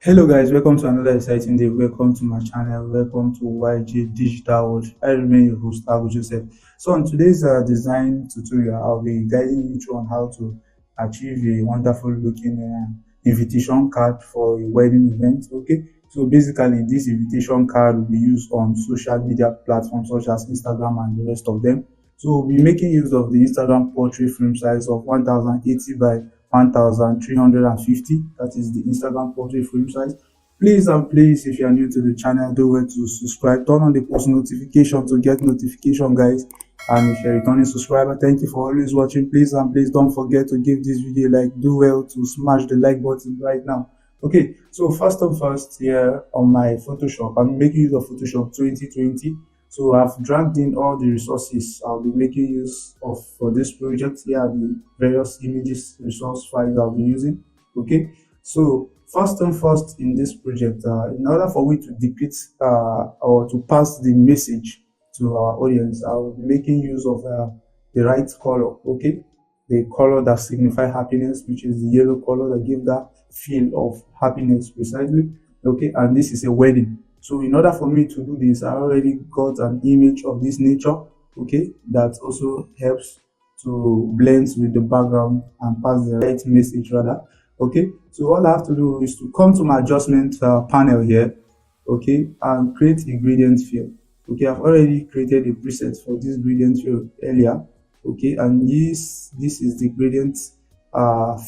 Hello guys, welcome to another exciting day. Welcome to my channel. Welcome to YG Digital World. I remain your host, Abu Joseph. So on today's design tutorial, I'll be guiding you through on how to achieve a wonderful looking invitation card for a wedding event. Okay, so basically this invitation card will be used on social media platforms such as Instagram and the rest of them. So we'll be making use of the Instagram portrait frame size of 1080 by 1350. That is the Instagram portrait frame size. Please and please, if you are new to the channel, don't forget to subscribe, turn on the post notification to get notification, guys. And if you're a returning subscriber, thank you for always watching. Please and please don't forget to give this video a like. Do well to smash the like button right now. Okay, so first and first, here on my Photoshop, I'm making use of Photoshop 2020. So I've dragged in all the resources I'll be making use of for this project. Here are the various images resource files I'll be using. Okay, so first and first in this project, in order for me to depict or to pass the message to our audience, I'll be making use of the right color. Okay, the color that signifies happiness, which is the yellow color that gives that feel of happiness precisely. Okay, and this is a wedding. So in order for me to do this, I already got an image of this nature, okay, that also helps to blend with the background and pass the right message rather. Okay, so all I have to do is to come to my adjustment panel here, okay, and create a gradient fill. Okay, I've already created a preset for this gradient fill earlier. Okay, and this is the gradient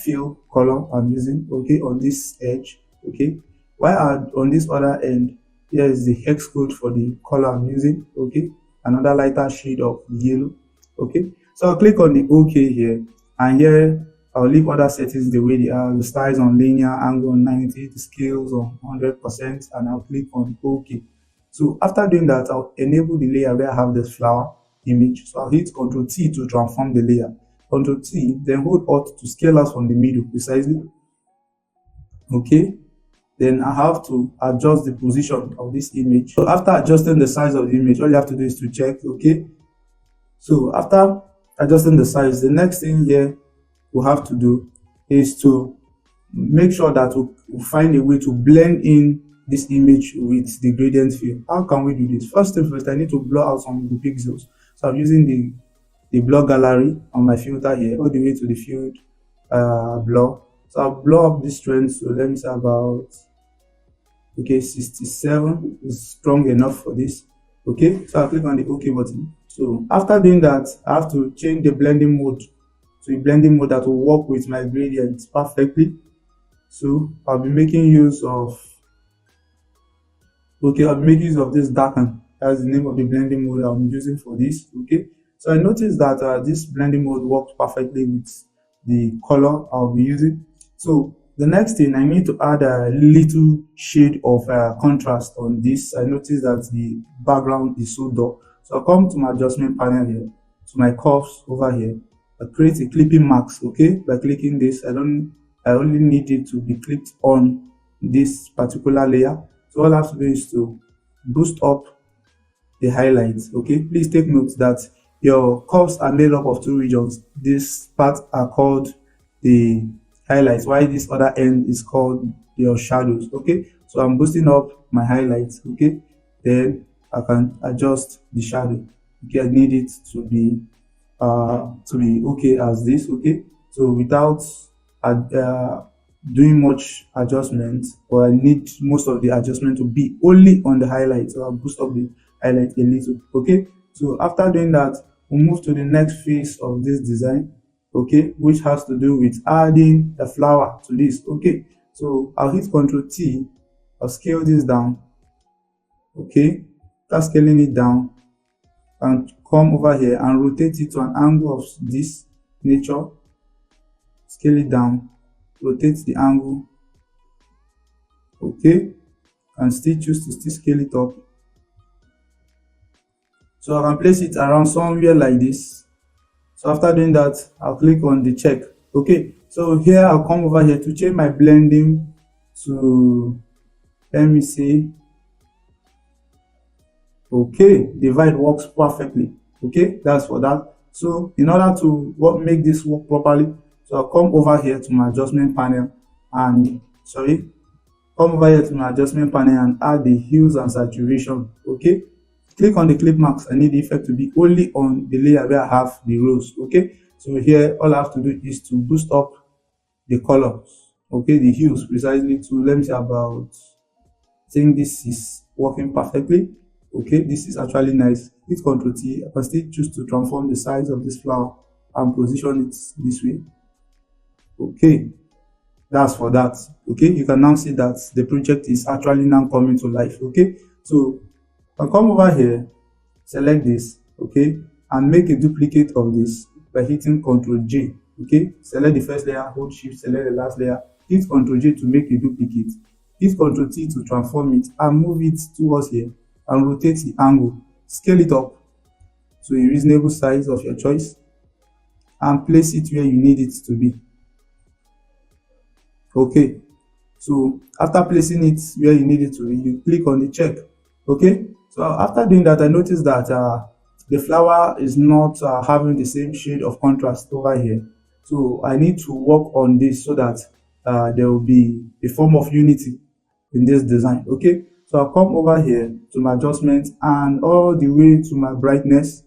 fill color I'm using, okay, on this edge. Okay, while on this other end, here is the hex code for the color I'm using. Okay, another lighter shade of yellow. Okay, so I'll click on the OK here, and here I'll leave other settings the way they are. The size on linear, angle on 90, the scales on 100%, and I'll click on OK. So after doing that, I'll enable the layer where I have this flower image. So I'll hit Ctrl T to transform the layer. Ctrl T, then hold Alt to scale out from the middle precisely. Okay, then I have to adjust the position of this image. So after adjusting the size of the image, all you have to do is to check. Okay, so after adjusting the size, the next thing here we'll have to do is to make sure that we find a way to blend in this image with the gradient fill. How can we do this? First thing first, I need to blur out some of the pixels. So I'm using the blur gallery on my filter here all the way to the field blur. So I'll blur up this trend. So let me say about 67 is strong enough for this. Okay, so I'll click on the OK button. So after doing that, I have to change the blending mode to a blending mode that will work with my gradients perfectly. So I'll be making use of this darken. That's the name of the blending mode I'm using for this. Okay, so I noticed that this blending mode works perfectly with the color I'll be using. So the next thing, I need to add a little shade of contrast on this. I noticed that the background is so dull. So I'll come to my adjustment panel here, to my curves over here. I create a clipping mask. Okay, by clicking this, I only need it to be clicked on this particular layer. So all I have to do is to boost up the highlights. Okay, please take note that your curves are made up of two regions. This part are called the highlights, while this other end is called your shadows. Okay, so I'm boosting up my highlights. Okay, then I can adjust the shadow. Okay, I need it to be okay as this. Okay, so without doing much adjustment, or I need most of the adjustment to be only on the highlight, so I'll boost up the highlight a little. Okay, so after doing that, we'll move to the next phase of this design, okay, which has to do with adding the flower to this. Okay, so I'll hit Ctrl T, I'll scale this down. Okay, after scaling it down, and come over here and rotate it to an angle of this nature. Scale it down, rotate the angle. Okay, and still choose to still scale it up. So I can place it around somewhere like this. So after doing that, I'll click on the check. Okay, so here I'll come over here to change my blending to, let me see. Okay, divide works perfectly. Okay, that's for that. So in order to make this work properly, so I'll come over here to my adjustment panel and come over here to my adjustment panel and add the hues and saturation. Okay, click on the clip marks. I need the effect to be only on the layer where I have the rows. Okay, so here all I have to do is to boost up the colors, okay, the hues precisely to, let me say, about, I think this is working perfectly. Okay, this is actually nice. Hit Ctrl T. I can still choose to transform the size of this flower and position it this way. Okay, that's for that. Okay, you can now see that the project is actually now coming to life. Okay, so I come over here, select this, okay, and make a duplicate of this by hitting Ctrl J. Okay, select the first layer, hold Shift, select the last layer, hit Ctrl J to make a duplicate, hit Ctrl T to transform it and move it towards here and rotate the angle, scale it up to a reasonable size of your choice and place it where you need it to be. Okay, so after placing it where you need it to be, you click on the check. Okay, so after doing that, I noticed that the flower is not having the same shade of contrast over here. So I need to work on this so that there will be a form of unity in this design. Okay, so I'll come over here to my adjustment and all the way to my brightness.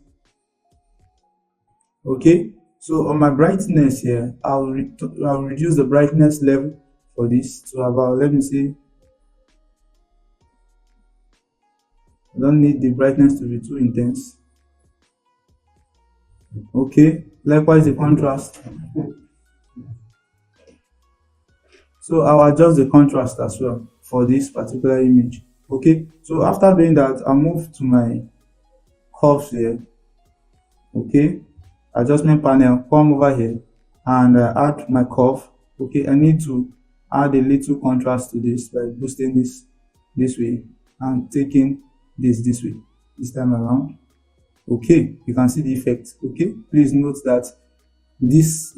Okay, so on my brightness here, I'll reduce the brightness level for this to about, let me see, I don't need the brightness to be too intense. Okay, likewise the contrast. So I'll adjust the contrast as well for this particular image. Okay, so after doing that, I'll move to my curves here. Okay, adjustment panel, come over here and add my curve. Okay, I need to add a little contrast to this by boosting this way and taking this way this time around. Okay, you can see the effect. Okay, please note that these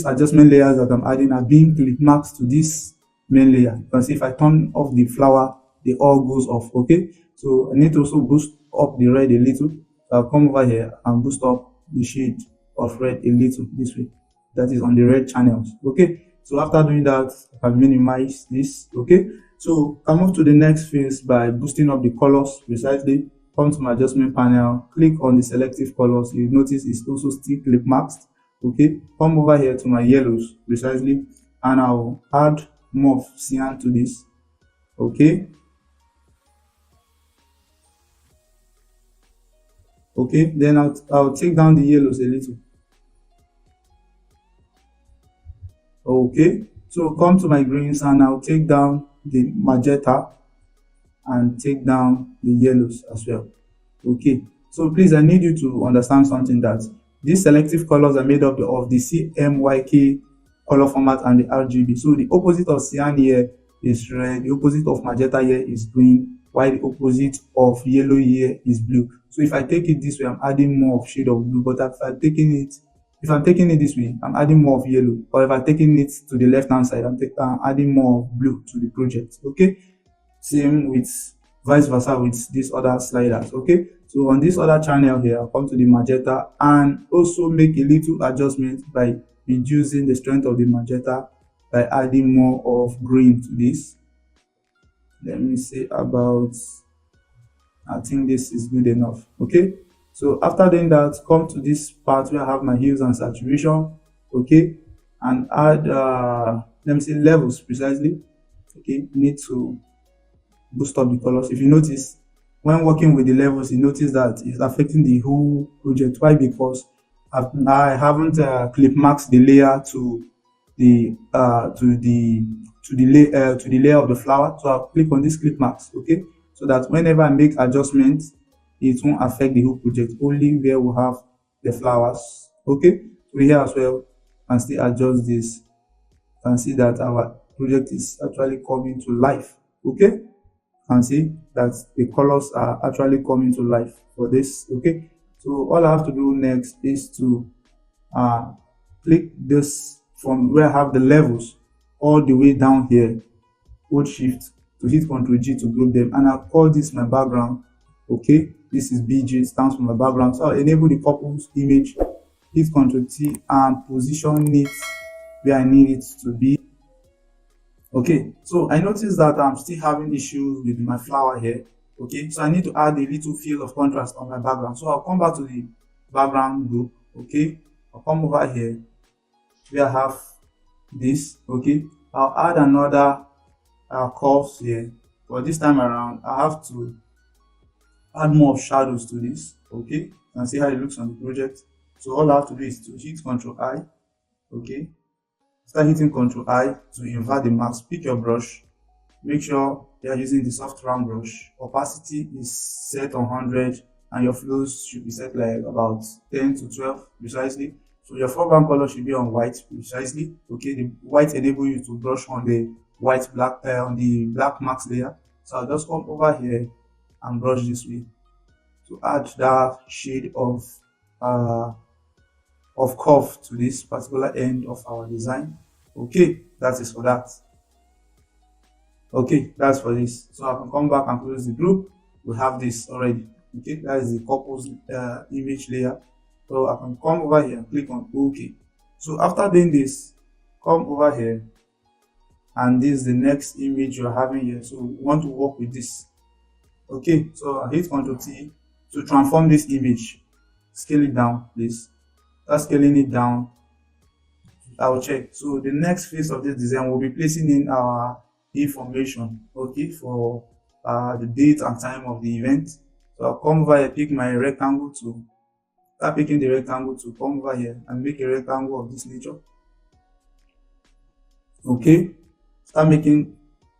adjustment layers that I'm adding are being clip marks to this main layer. You can see if I turn off the flower, they all goes off. Okay, so I need to also boost up the red a little. So I'll come over here and boost up the shade of red a little this way, that is on the red channels. Okay, so after doing that, I can minimize this. Okay, so I move to the next phase by boosting up the colors precisely. Come to my adjustment panel, click on the selective colors. You notice it's also still clip masked. Okay, come over here to my yellows precisely and I'll add more of cyan to this. Okay, okay, then I'll take down the yellows a little. Okay, so come to my greens and I'll take down the magenta and take down the yellows as well. Okay, so please, I need you to understand something, that these selective colors are made up of the CMYK color format and the RGB. So the opposite of cyan here is red, the opposite of magenta here is green, while the opposite of yellow here is blue. So if I take it this way, I'm adding more of shade of blue, but if I'm taking it this way, I'm adding more of yellow, or if I'm taking it to the left hand side, I'm adding more of blue to the project. Okay, same with vice versa with these other sliders. Okay, so on this other channel here, I'll come to the magenta and also make a little adjustment by reducing the strength of the magenta by adding more of green to this. Let me say about, I think this is good enough. Okay, so after doing that, come to this part where I have my hues and saturation. Okay, and add let me say levels precisely. Okay, need to boost up the colors. If you notice, when working with the levels, you notice that it's affecting the whole project. Why? Because I haven't clip marked the layer to the layer of the flower. So I'll click on this clip marks. Okay, so that whenever I make adjustments, it won't affect the whole project, only where we have the flowers. Okay, so here as well, and still adjust this. You can see that our project is actually coming to life. Okay, and see that the colors are actually coming to life for this. Okay, so all I have to do next is to click this from where I have the levels all the way down here, hold Shift to hit Ctrl G to group them, and I'll call this my background. Okay, this is BG, stands for my background. So I'll enable the couples image, hit Ctrl T and position it where I need it to be. Okay, so I noticed that I'm still having issues with my flower here. Okay, so I need to add a little feel of contrast on my background. So I'll come back to the background group. Okay, I'll come over here where I have this. Okay, I'll add another curves here, but this time around I have to add more shadows to this. Okay, and see how it looks on the project. So all I have to do is to hit Ctrl I. Okay, start hitting Ctrl I to invert the mask. Pick your brush. Make sure you are using the soft round brush. Opacity is set on 100 and your flows should be set like about 10 to 12 precisely. So your foreground color should be on white precisely. Okay, the white enable you to brush on the white black on the black mask layer. So I'll just come over here and brush this way to add that shade uh of curve to this particular end of our design. Okay, that is for that. Okay, that's for this. So I can come back and close the group. We have this already. Okay, that is the couple's image layer. So I can come over here and click on OK. So after doing this, come over here, and this is the next image you're having here. So we want to work with this. Okay, so I hit Ctrl T to transform this image. Scale it down, please. After scaling it down, I'll check. So the next phase of this design will be placing in our information, okay, for the date and time of the event. So I'll come over here, pick my rectangle tool. Start picking the rectangle tool, come over here and make a rectangle of this nature. Okay, start making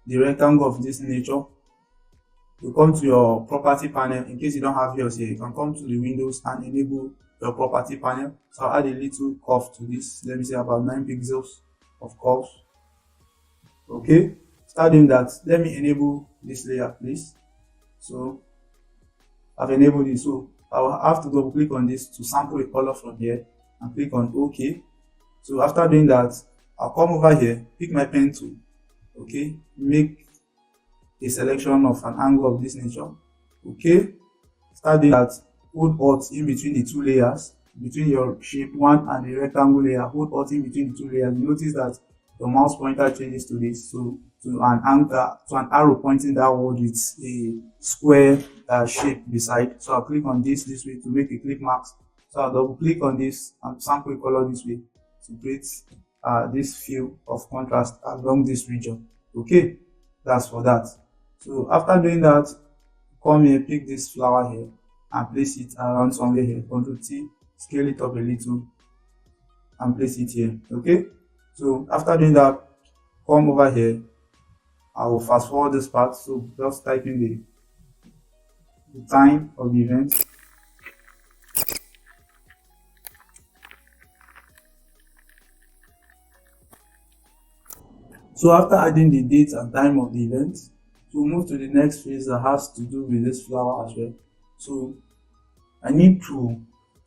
the rectangle of this nature. You come to your property panel. In case you don't have yours here, you can come to the windows and enable your property panel. So I'll add a little curve to this. Let me say about 9 pixels of curve. Okay, start doing that. Let me enable this layer, please. So I've enabled it. So I'll have to double click on this to sample a color from here and click on OK. So after doing that, I'll come over here, pick my pen tool. Okay, make a selection of an angle of this nature. Okay, start doing that. Hold Alt in between the two layers, between your shape 1 and the rectangle layer. Hold Alt in between the two layers. You notice that the mouse pointer changes to this, so to an anchor, to an arrow pointing downward with a square shape beside. So I'll click on this way to make a click mark. So I'll double click on this and sample a color this way to create this feel of contrast along this region. Okay, that's for that. So after doing that, come here, pick this flower here and place it around somewhere here. Ctrl T, scale it up a little and place it here. Okay, so after doing that, come over here. I will fast forward this part. So just type in the time of the event. So after adding the date and time of the event, we'll move to the next phase that has to do with this flower as well. So I need to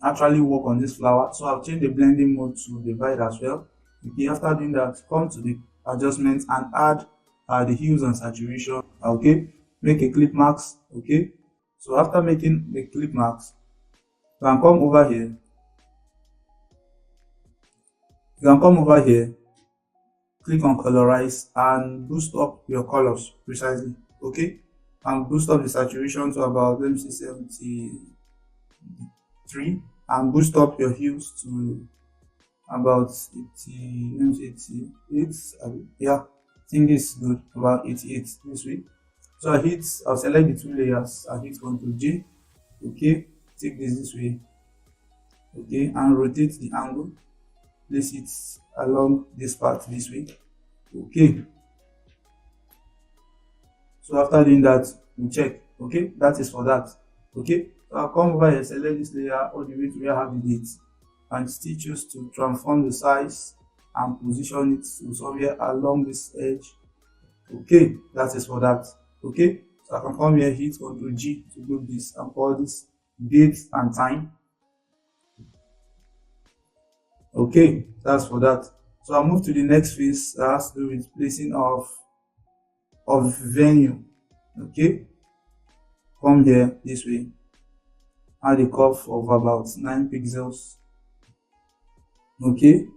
actually work on this flower. So I'll change the blending mode to divide as well. Okay, after doing that, come to the adjustments and add the hues and saturation. Okay, make a clip marks. Okay, so after making the clip marks, you can come over here. Click on colorize and boost up your colors precisely. Okay, and boost up the saturation to about, let me see, 73, and boost up your hues to about 80, let me see, 88. Yeah, I think it's good, about 88 this way. So I'll select the two layers. I hit Ctrl J. Okay, take this way. Okay, and rotate the angle. Place it along this part this way. Okay, so after doing that, we check. Okay, that is for that. Okay, so I'll come over here, select this layer all the way to where I have the date, and still choose to transform the size and position it to somewhere along this edge. Okay, that is for that. Okay, so I can come here, hit Ctrl G to group this and call this date and time. Okay, that's for that. So I'll move to the next phase that has to do with placing of venue. Okay, come here this way, add a curve of about 9 pixels. Okay,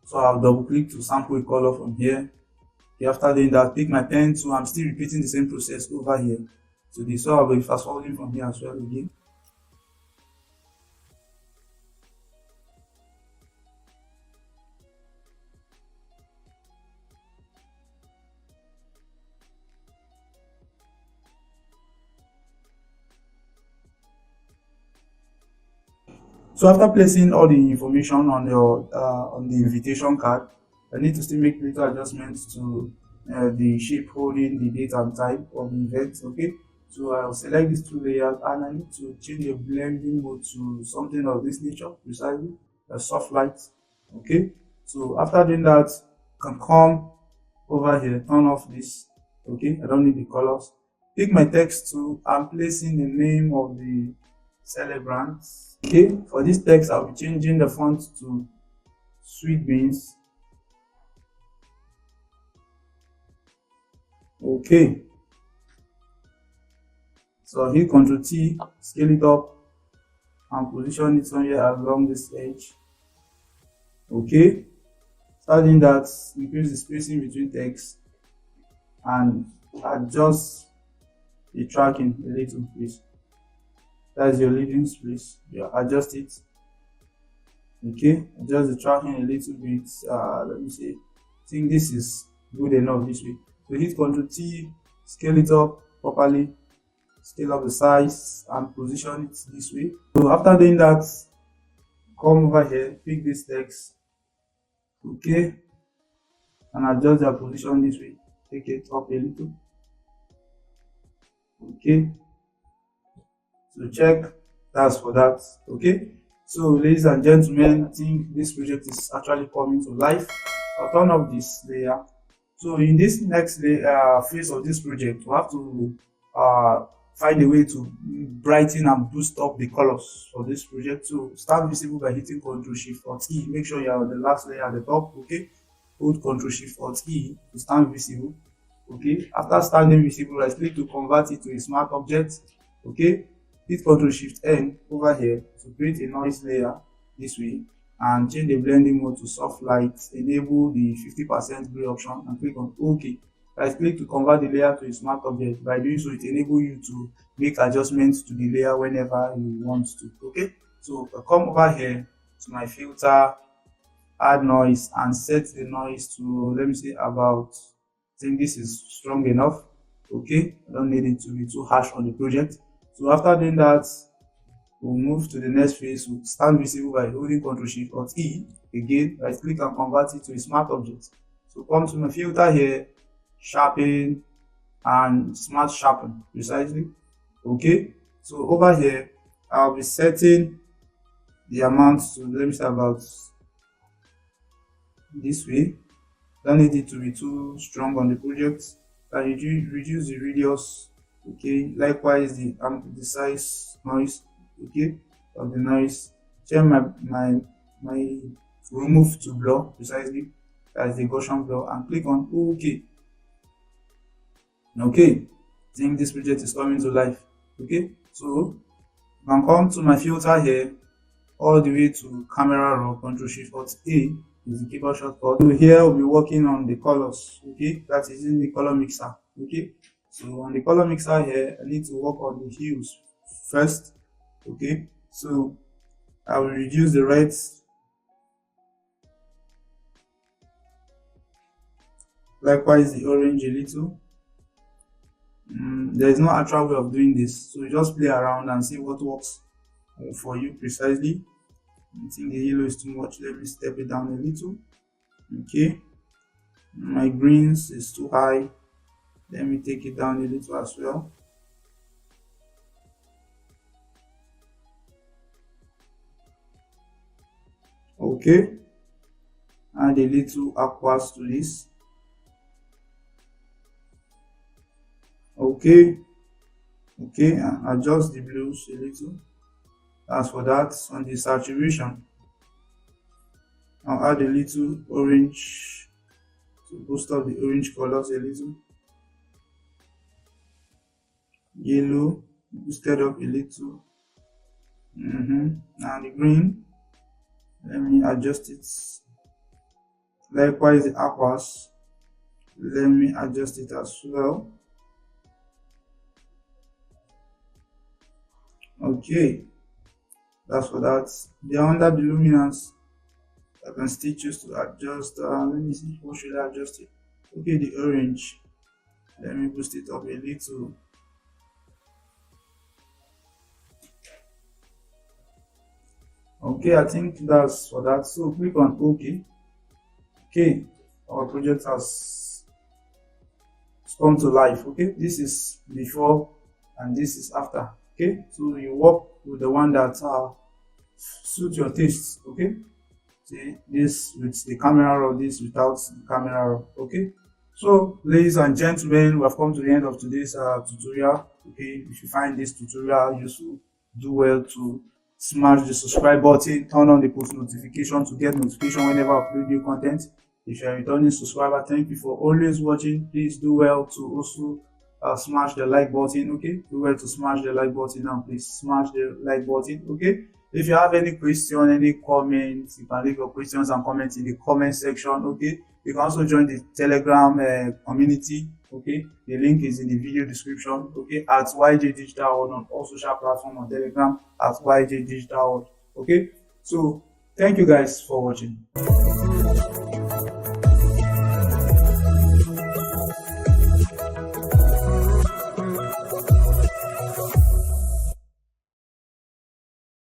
so I'll double click to sample a color from here. Okay, after doing that, pick my pen tool. I'm still repeating the same process over here. So this, so I'll be fast forwarding from here as well again. So after placing all the information on the invitation card, I need to still make little adjustments to the shape holding the date and time of the event. Okay, so I'll select these two layers and I need to change the blending mode to something of this nature, precisely a soft light. Okay, so after doing that, I can come over here, turn off this. Okay, I don't need the colors. Pick my text tool. I'm placing the name of the celebrant. Okay, for this text, I'll be changing the font to sweet beans. Okay, so I'll hit Ctrl T, scale it up, and position it somewhere along this edge. Okay, starting that, increase the spacing between text and adjust the tracking a little, please. That's your leading space. Yeah, adjust it. Okay, adjust the tracking a little bit. Let me see. I think this is good enough this way. So hit Ctrl T, scale it up properly, scale up the size and position it this way. So after doing that, come over here, pick this text, okay, and adjust their position this way. Take it up a little. Okay. So check, that's for that. Okay. So ladies and gentlemen, I think this project is actually coming to life. I'll turn off this layer. So in this next phase of this project, we have to find a way to brighten and boost up the colors for this project. So start visible by hitting Ctrl Shift or E. Make sure you are on the last layer at the top. Okay. Hold Ctrl Shift or E to stand visible. Okay. After standing visible, right click to convert it to a smart object. Okay. Hit Ctrl Shift N over here to create a noise layer this way and change the blending mode to soft light. Enable the 50% gray option and click on OK. Right click to convert the layer to a smart object. By doing so, it enables you to make adjustments to the layer whenever you want to. Okay, so I'll come over here to my filter, add noise, and set the noise to, let me say, about, I think this is strong enough. Okay, I don't need it to be too harsh on the project. So after doing that, we'll move to the next phase. We'll stand visible by holding Ctrl Shift or E. Again, right click and convert it to a smart object. So come to my filter here, sharpen and smart sharpen precisely. Okay, so over here, I'll be setting the amount to, let me say, about this way. Don't need it to be too strong on the project. And reduce the radius. Okay, likewise the size noise, okay, of the noise. Change my remove to blur precisely, as the Gaussian blur, and click on OK. Okay, I think this project is coming to life. Okay, so I can come to my filter here all the way to camera raw. Ctrl Shift Alt A is the keyboard shortcut. So here we'll be working on the colors. Okay, that is in the color mixer. Okay, so on the color mixer here, I need to work on the hues first. Okay, so I will reduce the reds, likewise the orange a little. There is no actual way of doing this, so you just play around and see what works for you precisely. I think the yellow is too much. Let me step it down a little. Okay, my greens is too high. Let me take it down a little as well. Okay, add a little aquas to this. Okay, and adjust the blues a little. As for that, on the saturation, I'll add a little orange to boost up the orange colors a little. Yellow, boosted up a little. And the green, let me adjust it. Likewise the aquas, Let me adjust it as well. Okay, that's for that. Then under the luminance, I can still choose to adjust. Let me see, what should I adjust it? Okay, the orange. Let me boost it up a little. Okay, I think that's for that. So click on OK. Okay, our project has come to life. Okay, this is before and this is after. Okay, so you work with the one that suit your tastes. Okay, see this with the camera roll, this without the camera roll. Okay, so ladies and gentlemen, we have come to the end of today's tutorial. Okay, if you find this tutorial useful, do well to smash the subscribe button, turn on the post notification to get notification whenever I upload new content. If you're a returning subscriber, thank you for always watching. Please do well to also smash the like button. Okay, do well to smash the like button now. Please smash the like button. Okay, if you have any question, any comments, you can leave your questions and comments in the comment section. Okay, you can also join the Telegram community. Okay, the link is in the video description. Okay, at YJ Digital World on all social platforms on Telegram at YJ Digital World. Okay, so thank you guys for watching.